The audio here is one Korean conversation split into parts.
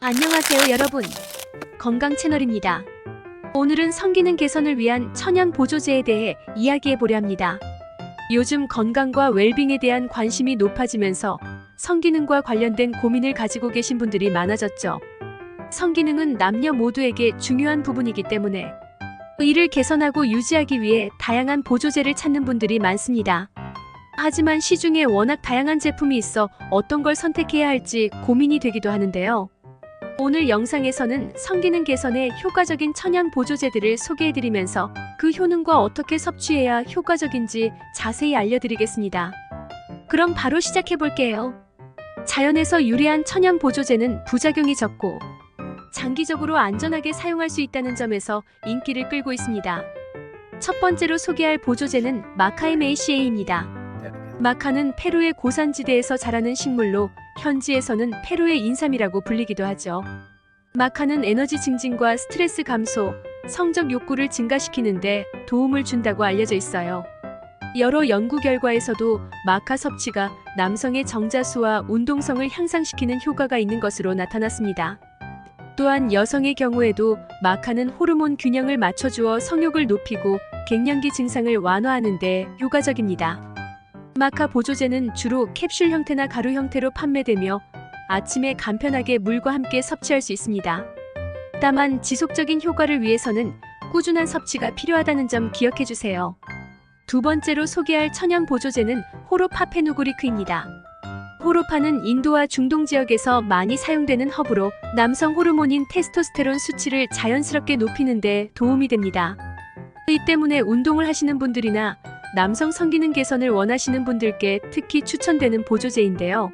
안녕하세요 여러분, 건강 채널입니다. 오늘은 성기능 개선을 위한 천연 보조제에 대해 이야기해보려 합니다. 요즘 건강과 웰빙에 대한 관심이 높아지면서 성기능과 관련된 고민을 가지고 계신 분들이 많아졌죠. 성기능은 남녀 모두에게 중요한 부분이기 때문에 이를 개선하고 유지하기 위해 다양한 보조제를 찾는 분들이 많습니다. 하지만 시중에 워낙 다양한 제품이 있어 어떤 걸 선택해야 할지 고민이 되기도 하는데요. 오늘 영상에서는 성기능 개선에 효과적인 천연 보조제들을 소개해드리면서 그 효능과 어떻게 섭취해야 효과적인지 자세히 알려드리겠습니다. 그럼 바로 시작해볼게요. 자연에서 유래한 천연 보조제는 부작용이 적고 장기적으로 안전하게 사용할 수 있다는 점에서 인기를 끌고 있습니다. 첫 번째로 소개할 보조제는 마카MACA입니다. 마카는 페루의 고산지대에서 자라는 식물로 현지에서는 페루의 인삼이라고 불리기도 하죠. 마카는 에너지 증진과 스트레스 감소, 성적 욕구를 증가시키는 데 도움을 준다고 알려져 있어요. 여러 연구 결과에서도 마카 섭취가 남성의 정자수와 운동성을 향상시키는 효과가 있는 것으로 나타났습니다. 또한 여성의 경우에도 마카는 호르몬 균형을 맞춰주어 성욕을 높이고 갱년기 증상을 완화하는 데 효과적입니다. 마카 보조제는 주로 캡슐 형태나 가루 형태로 판매되며 아침에 간편하게 물과 함께 섭취할 수 있습니다. 다만 지속적인 효과를 위해서는 꾸준한 섭취가 필요하다는 점 기억해주세요. 두 번째로 소개할 천연 보조제는 호로파 페누그리크입니다. 호로파는 인도와 중동 지역에서 많이 사용되는 허브로 남성 호르몬인 테스토스테론 수치를 자연스럽게 높이는 데 도움이 됩니다. 이 때문에 운동을 하시는 분들이나 남성 성기능 개선을 원하시는 분들께 특히 추천되는 보조제인데요.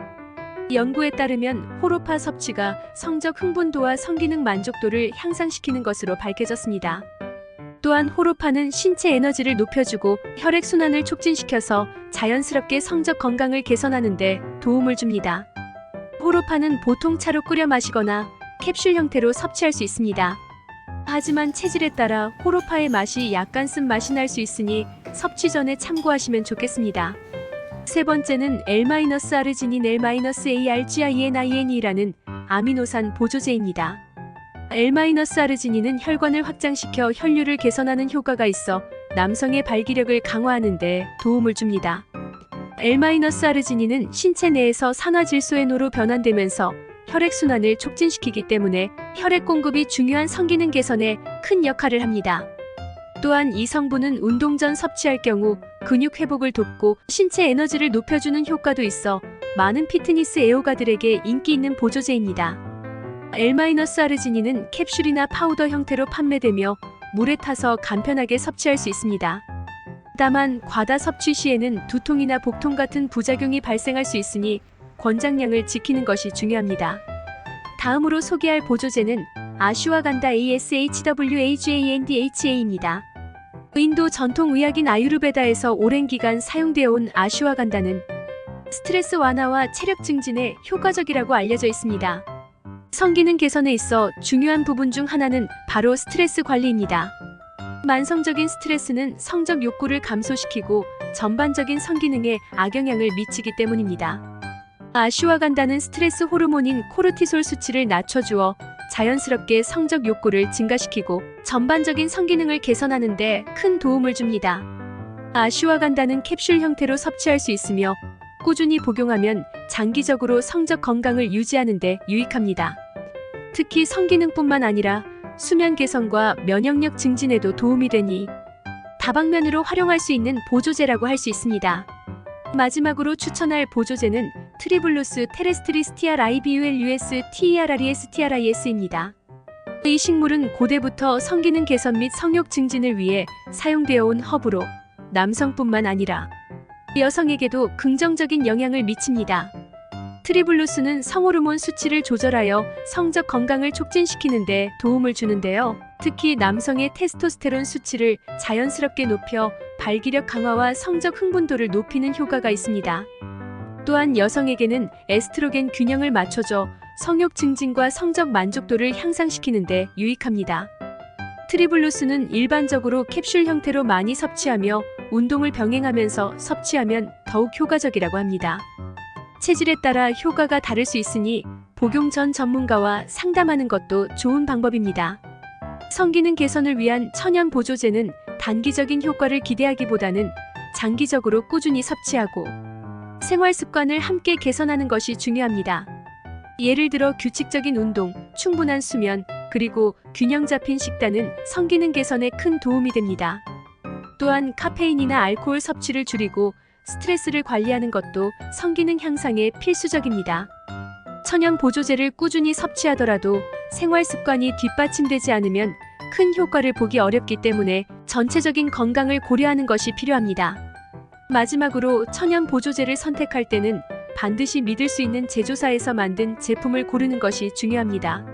연구에 따르면 호로파 섭취가 성적 흥분도와 성기능 만족도를 향상시키는 것으로 밝혀졌습니다. 또한 호로파는 신체 에너지를 높여주고 혈액순환을 촉진시켜서 자연스럽게 성적 건강을 개선하는 데 도움을 줍니다. 호로파는 보통 차로 끓여 마시거나 캡슐 형태로 섭취할 수 있습니다. 하지만 체질에 따라 호로파의 맛이 약간 쓴맛이 날 수 있으니 섭취 전에 참고하시면 좋겠습니다. 세 번째는 L-아르지닌 L-ARGININ이라는 아미노산 보조제입니다. L-아르지닌은 혈관을 확장시켜 혈류를 개선하는 효과가 있어 남성의 발기력을 강화하는 데 도움을 줍니다. L-아르지닌은 신체 내에서 산화질소에노로 변환되면서 혈액순환을 촉진시키기 때문에 혈액 공급이 중요한 성기능 개선에 큰 역할을 합니다. 또한 이 성분은 운동 전 섭취할 경우 근육 회복을 돕고 신체 에너지를 높여주는 효과도 있어 많은 피트니스 애호가들에게 인기 있는 보조제입니다. L-아르지닌은 캡슐이나 파우더 형태로 판매되며 물에 타서 간편하게 섭취할 수 있습니다. 다만 과다 섭취 시에는 두통이나 복통 같은 부작용이 발생할 수 있으니 권장량을 지키는 것이 중요합니다. 다음으로 소개할 보조제는 아슈와간다 ASHWAGANDHA입니다. 인도 전통 의학인 아유르베다에서 오랜 기간 사용되어 온 아슈와간다는 스트레스 완화와 체력 증진에 효과적이라고 알려져 있습니다. 성기능 개선에 있어 중요한 부분 중 하나는 바로 스트레스 관리입니다. 만성적인 스트레스는 성적 욕구를 감소시키고 전반적인 성기능에 악영향을 미치기 때문입니다. 아슈와간다는 스트레스 호르몬인 코르티솔 수치를 낮춰주어 자연스럽게 성적 욕구를 증가시키고 전반적인 성기능을 개선하는 데 큰 도움을 줍니다. 아슈와간다는 캡슐 형태로 섭취할 수 있으며 꾸준히 복용하면 장기적으로 성적 건강을 유지하는 데 유익합니다. 특히 성기능뿐만 아니라 수면 개선과 면역력 증진에도 도움이 되니 다방면으로 활용할 수 있는 보조제라고 할 수 있습니다. 마지막으로 추천할 보조제는 트리블루스 테레스트리스티알 IBULUS TERRESTRIS입니다. 이 식물은 고대부터 성기능 개선 및 성욕 증진을 위해 사용되어 온 허브로 남성뿐만 아니라 여성에게도 긍정적인 영향을 미칩니다. 트리블루스는 성호르몬 수치를 조절하여 성적 건강을 촉진시키는 데 도움을 주는데요. 특히 남성의 테스토스테론 수치를 자연스럽게 높여 발기력 강화와 성적 흥분도를 높이는 효과가 있습니다. 또한 여성에게는 에스트로겐 균형을 맞춰줘 성욕 증진과 성적 만족도를 향상시키는 데 유익합니다. 트리블루스는 일반적으로 캡슐 형태로 많이 섭취하며 운동을 병행하면서 섭취하면 더욱 효과적이라고 합니다. 체질에 따라 효과가 다를 수 있으니 복용 전 전문가와 상담하는 것도 좋은 방법입니다. 성기능 개선을 위한 천연 보조제는 단기적인 효과를 기대하기보다는 장기적으로 꾸준히 섭취하고 생활 습관을 함께 개선하는 것이 중요합니다. 예를 들어 규칙적인 운동, 충분한 수면, 그리고 균형 잡힌 식단은 성기능 개선에 큰 도움이 됩니다. 또한 카페인이나 알코올 섭취를 줄이고 스트레스를 관리하는 것도 성기능 향상에 필수적입니다. 천연 보조제를 꾸준히 섭취하더라도 생활 습관이 뒷받침되지 않으면 큰 효과를 보기 어렵기 때문에 전체적인 건강을 고려하는 것이 필요합니다. 마지막으로 천연 보조제를 선택할 때는 반드시 믿을 수 있는 제조사에서 만든 제품을 고르는 것이 중요합니다.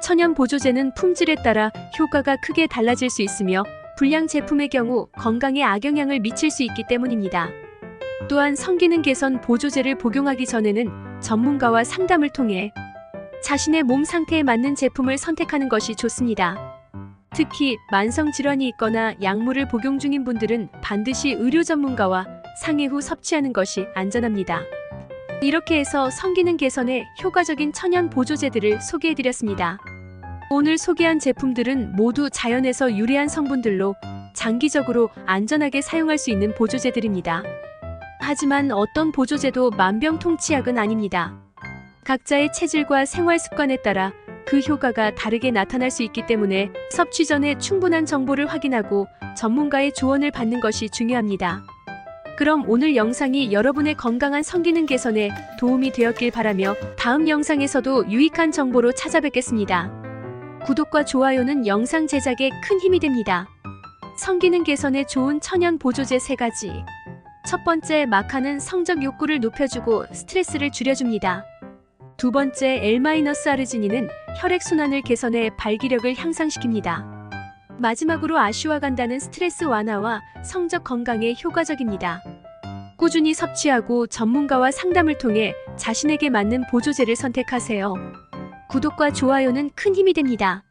천연 보조제는 품질에 따라 효과가 크게 달라질 수 있으며 불량 제품의 경우 건강에 악영향을 미칠 수 있기 때문입니다. 또한 성기능 개선 보조제를 복용하기 전에는 전문가와 상담을 통해 자신의 몸 상태에 맞는 제품을 선택하는 것이 좋습니다. 특히 만성 질환이 있거나 약물을 복용 중인 분들은 반드시 의료 전문가와 상의 후 섭취하는 것이 안전합니다. 이렇게 해서 성기능 개선에 효과적인 천연 보조제들을 소개해드렸습니다. 오늘 소개한 제품들은 모두 자연에서 유래한 성분들로 장기적으로 안전하게 사용할 수 있는 보조제들입니다. 하지만 어떤 보조제도 만병통치약은 아닙니다. 각자의 체질과 생활 습관에 따라 그 효과가 다르게 나타날 수 있기 때문에 섭취 전에 충분한 정보를 확인하고 전문가의 조언을 받는 것이 중요합니다. 그럼 오늘 영상이 여러분의 건강한 성기능 개선에 도움이 되었길 바라며 다음 영상에서도 유익한 정보로 찾아뵙겠습니다. 구독과 좋아요는 영상 제작에 큰 힘이 됩니다. 성기능 개선에 좋은 천연 보조제 3가지. 첫 번째, 마카는 성적 욕구를 높여주고 스트레스를 줄여줍니다. 두 번째, L-아르지닌은 혈액순환을 개선해 발기력을 향상시킵니다. 마지막으로 아슈와간다는 스트레스 완화와 성적 건강에 효과적입니다. 꾸준히 섭취하고 전문가와 상담을 통해 자신에게 맞는 보조제를 선택하세요. 구독과 좋아요는 큰 힘이 됩니다.